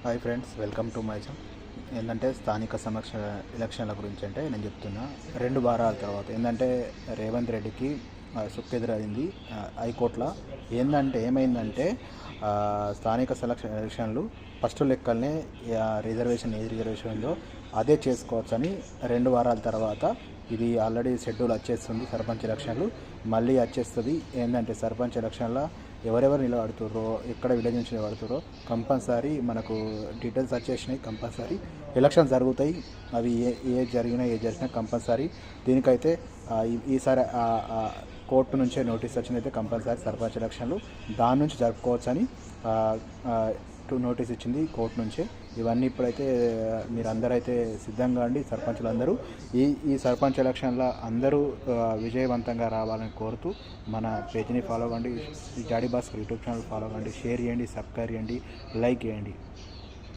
Hi friends, welcome to my channel. ఏంటంటే స్థానిక సమక్ష ఎలక్షన్ల గురించి అంటే నేను చెప్తున్నా. 2 వారాల తర్వాత ఏంటంటే రేవంత్ రెడ్డికి సుక్కెదురైంది హైకోర్టులో. ఏమైందంటే స్థానిక ఎలక్షన్లు ఫస్ట్ లెక్కల్నే రిజర్వేషన్ ఏ రిజర్వేషన్ ఉందో అదే చేసుకోవచ్చని 2 వారాల తర్వాత ఇది ఆల్రెడీ షెడ్యూల్ వచ్చేస్తుంది. సర్పంచ్ ఎలక్షన్లు మళ్ళీ వచ్చేస్తుంది. ఏంటంటే సర్పంచ్ ఎలక్షన్లో ఎవరెవరు నిలబడుతుర్రో, ఎక్కడ విలేజ్ నుంచి నిలబడుతుర్రో కంపల్సరీ మనకు డీటెయిల్స్ వచ్చేసినాయి. కంపల్సరీ ఎలక్షన్ జరుగుతాయి. అవి ఏ జరిగినా కంపల్సరీ దీనికైతే ఈసారి కోర్టు నుంచే నోటీస్ వచ్చినైతే కంపల్సరీ సర్పంచ్ ఎలక్షన్లు దాని నుంచి జరుపుకోవచ్చని నోటీస్ ఇచ్చింది కోర్టు నుంచే. ఇవన్నీ ఇప్పుడైతే మీరు అందరైతే సిద్ధంగా అండి. సర్పంచులు అందరూ ఈ సర్పంచ్ ఎలక్షన్లో అందరూ విజయవంతంగా రావాలని కోరుతూ మన పేజీని ఫాలో కండి. జాడీ భాస్కర్ యూట్యూబ్ ఛానల్ ఫాలో కండి, షేర్ చేయండి, సబ్స్క్రైబ్ చేయండి, లైక్ చేయండి.